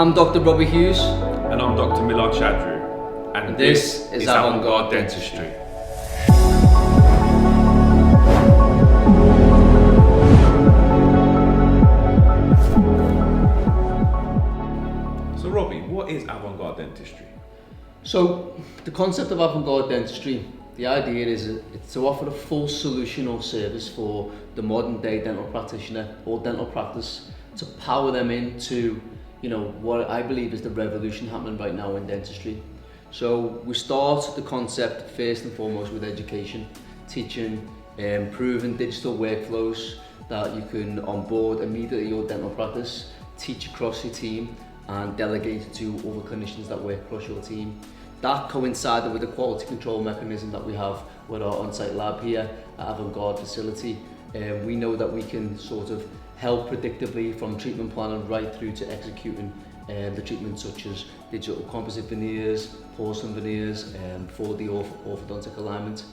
I'm Dr Robbie Hughes. And I'm Dr Milad Shadrooh. And this is Avant Garde Dentistry. So Robbie, what is Avant Garde Dentistry? So the concept of Avant Garde Dentistry, the idea is it's to offer a full solution or service for the modern day dental practitioner or dental practice to power them into, what I believe is the revolution happening right now in dentistry. So we start the concept first and foremost with education, teaching proven digital workflows that you can onboard immediately your dental practice, teach across your team and delegate to other clinicians that work across your team. That coincided with the quality control mechanism that we have with our on-site lab here at Avant Garde facility. We know that we can sort of help predictably from treatment planning right through to executing the treatments such as digital composite veneers, porcelain veneers, 4D orthodontic alignment.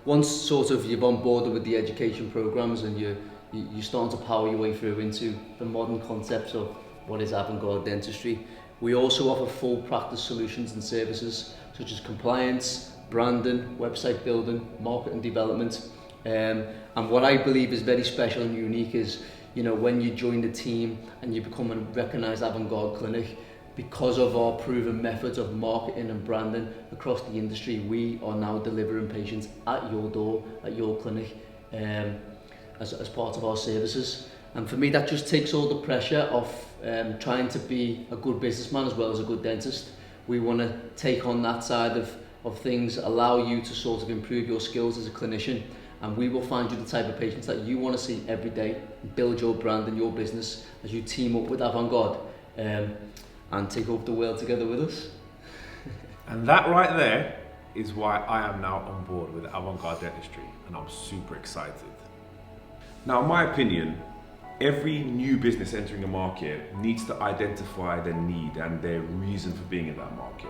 Once sort of you've onboarded with the education programs and you're starting to power your way through into the modern concepts of what is Avant Garde Dentistry, we also offer full practice solutions and services such as compliance, branding, website building, marketing development. And what I believe is very special and unique is, when you join the team and you become a recognised Avant Garde clinic, because of our proven methods of marketing and branding across the industry, we are now delivering patients at your door, at your clinic, as part of our services. And for me, that just takes all the pressure off trying to be a good businessman as well as a good dentist. We want to take on that side of things, allow you to sort of improve your skills as a clinician, and we will find you the type of patients that you want to see every day, build your brand and your business as you team up with Avant Garde and take over the world together with us. And that right there is why I am now on board with Avant Garde Dentistry, and I'm super excited. Now, in my opinion, every new business entering a market needs to identify their need and their reason for being in that market.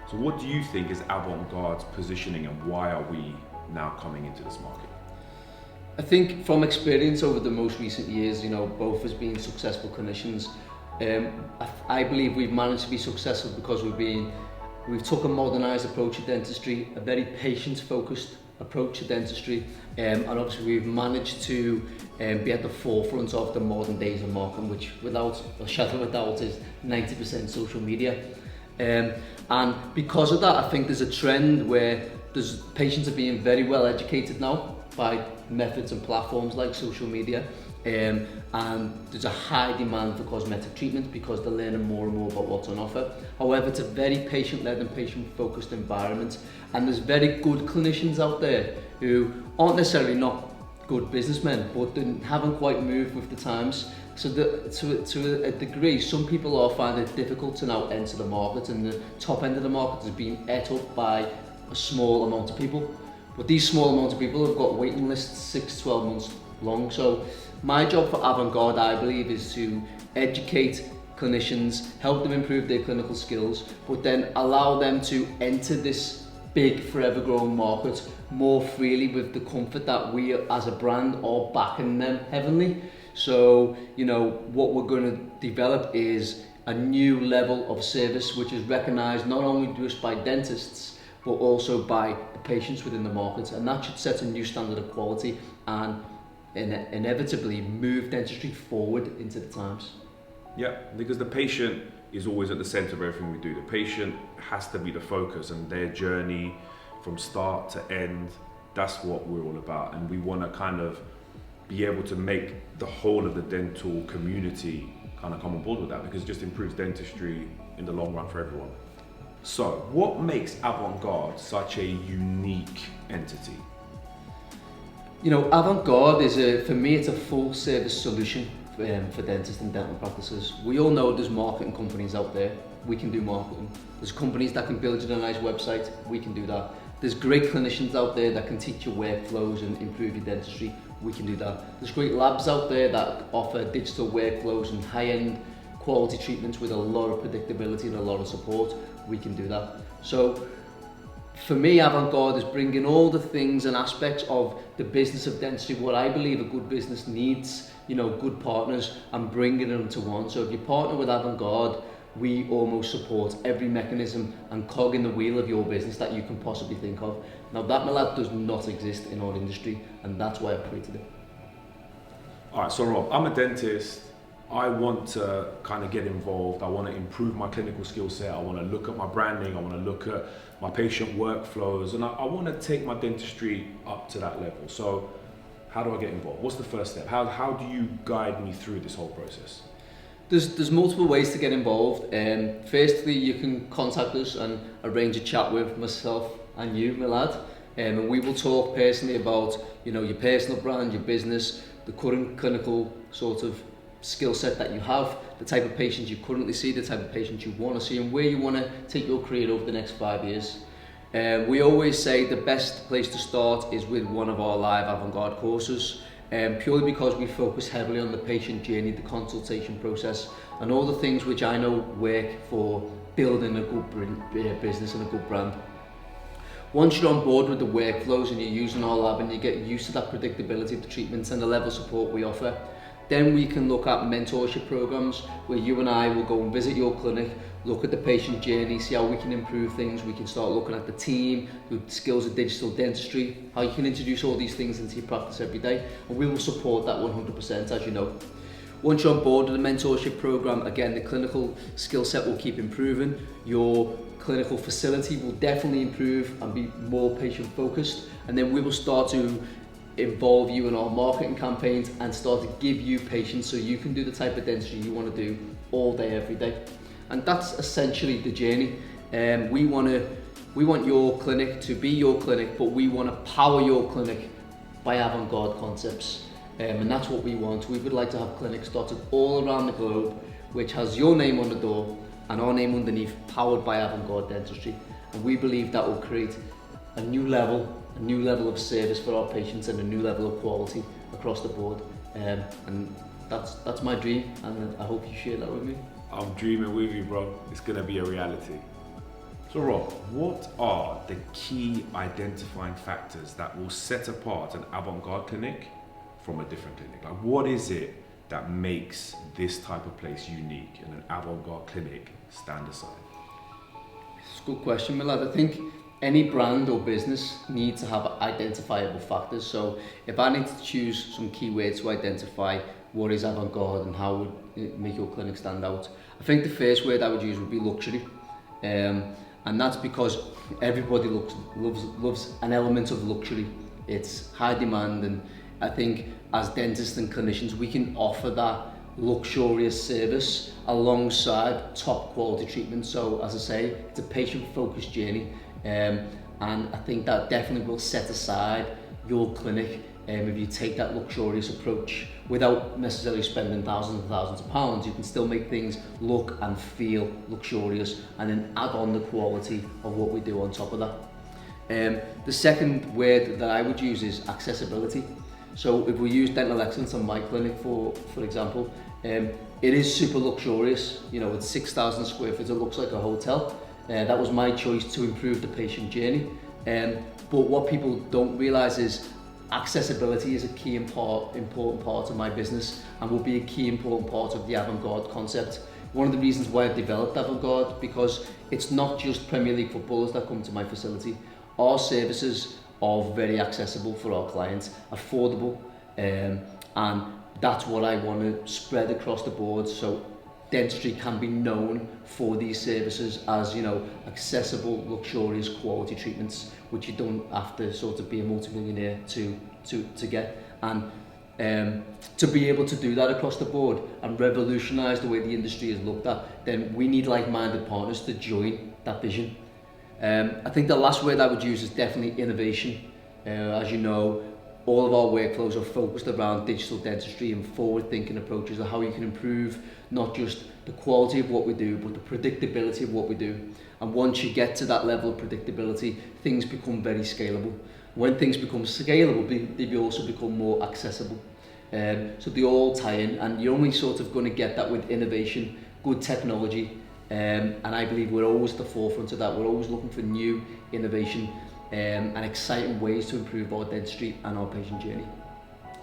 So what do you think is Avant Garde's positioning and why are we now coming into this market? I think from experience over the most recent years, both as being successful clinicians, I believe we've managed to be successful because we've took a modernised approach to dentistry, a very patient-focused approach to dentistry, and obviously we've managed to be at the forefront of the modern days of marketing, which without a shadow of a doubt is 90% social media. And because of that, I think there's a trend where patients are being very well educated now by methods and platforms like social media, and there's a high demand for cosmetic treatment because they're learning more and more about what's on offer. However, it's a very patient-led and patient-focused environment, and there's very good clinicians out there who aren't necessarily not good businessmen, but they haven't quite moved with the times. So to a degree, some people are finding it difficult to now enter the market, and the top end of the market is being ate up by a small amount of people. But these small amount of people have got waiting lists 6-12 months long. So my job for Avant Garde, I believe, is to educate clinicians, help them improve their clinical skills, but then allow them to enter this big, forever growing market more freely with the comfort that we as a brand are backing them heavily. So, what we're going to develop is a new level of service which is recognised not only just by dentists, but also by the patients within the market, and that should set a new standard of quality and inevitably move dentistry forward into the times. Yeah, because the patient is always at the center of everything we do. The patient has to be the focus, and their journey from start to end, that's what we're all about. And we want to kind of be able to make the whole of the dental community kind of come on board with that, because it just improves dentistry in the long run for everyone. So what makes Avant Garde such a unique entity? Avant Garde is for me, it's a full service solution for dentists and dental practices. We all know there's marketing companies out there. We can do marketing. There's companies that can build you a nice website. We can do that. There's great clinicians out there that can teach you workflows and improve your dentistry. We can do that. There's great labs out there that offer digital workflows and high-end quality treatments with a lot of predictability and a lot of support. We can do that. So For me, Avant Garde is bringing all the things and aspects of the business of dentistry, what I believe a good business needs, you know, good partners, and bringing them to one. So if you partner with Avant Garde, we almost support every mechanism and cog in the wheel of your business that you can possibly think of. Now that, Milad, does not exist in our industry, and that's why I've created it. All right, so Rob, I'm a dentist. I want to kind of get involved. I want to improve my clinical skill set. I want to look at my branding. I want to look at my patient workflows, and I want to take my dentistry up to that level. So how do I get involved? What's the first step? How do you guide me through this whole process? There's multiple ways to get involved. Firstly, you can contact us and arrange a chat with myself and you, Milad, and we will talk personally about, you know, your personal brand, your business, the current clinical sort of skill set that you have, the type of patients you currently see, the type of patients you want to see, and where you want to take your career over the next 5 years. We always say the best place to start is with one of our live Avant Garde courses, purely because we focus heavily on the patient journey, the consultation process, and all the things which I know work for building a good business and a good brand. Once you're on board with the workflows and you're using our lab and you get used to that predictability of the treatments and the level of support we offer, then we can look at mentorship programs where you and I will go and visit your clinic, look at the patient journey, see how we can improve things. We can start looking at the team, the skills of digital dentistry, how you can introduce all these things into your practice every day, and we will support that 100%, as you know. Once you're on board with the mentorship program, again, the clinical skill set will keep improving. Your clinical facility will definitely improve and be more patient focused, and then we will start to involve you in our marketing campaigns and start to give you patients so you can do the type of dentistry you want to do all day, every day. And that's essentially the journey. We want your clinic to be your clinic, but we want to power your clinic by Avant Garde concepts. And that's what we want. We would like to have clinics dotted all around the globe, which has your name on the door and our name underneath, powered by Avant Garde Dentistry. And we believe that will create a new level of service for our patients and a new level of quality across the board. And that's my dream, and I hope you share that with me. I'm dreaming with you, bro. It's gonna be a reality. So Rob, what are the key identifying factors that will set apart an Avant Garde clinic from a different clinic? Like, what is it that makes this type of place unique and an Avant Garde clinic stand aside? It's a good question, Milad. I think any brand or business needs to have identifiable factors. So if I need to choose some keywords to identify what is Avant Garde and how would it make your clinic stand out, I think the first word I would use would be luxury. And that's because everybody loves an element of luxury. It's high demand, and I think as dentists and clinicians we can offer that luxurious service alongside top quality treatment. So as I say, it's a patient focused journey, and I think that definitely will set aside your clinic if you take that luxurious approach without necessarily spending thousands and thousands of pounds. You can still make things look and feel luxurious and then add on the quality of what we do on top of that. The second word that I would use is accessibility. So if we use dental excellence on my clinic for example, it is super luxurious. You know, it's 6,000 square feet, it looks like a hotel. That was my choice to improve the patient journey. But what people don't realise is accessibility is a key important part of my business and will be a key important part of the Avant Garde concept. One of the reasons why I've developed Avant Garde, because it's not just Premier League footballers that come to my facility. Our services are very accessible for our clients, affordable, and that's what I want to spread across the board. So dentistry can be known for these services as, you know, accessible, luxurious, quality treatments, which you don't have to sort of be a multimillionaire to get. And to be able to do that across the board and revolutionise the way the industry is looked at, then we need like-minded partners to join that vision. I think the last word I would use is definitely innovation. As you know, all of our workflows are focused around digital dentistry and forward-thinking approaches of how you can improve not just the quality of what we do, but the predictability of what we do. And once you get to that level of predictability, things become very scalable. When things become scalable, they also become more accessible. So they all tie in, and you're only sort of going to get that with innovation, good technology, And I believe we're always at the forefront of that. We're always looking for new innovation and exciting ways to improve our dentistry and our patient journey.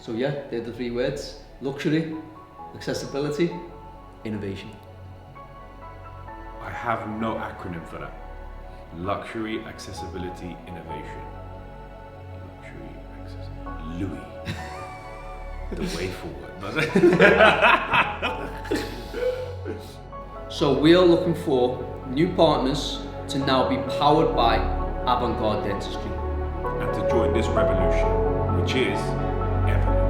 So yeah, they're the three words: luxury, accessibility, innovation. I have no acronym for that. Luxury, accessibility, innovation. Luxury, accessibility. Louis. The way forward. So we are looking for new partners to now be powered by Avant Garde Dentistry. And to join this revolution, which is evolution.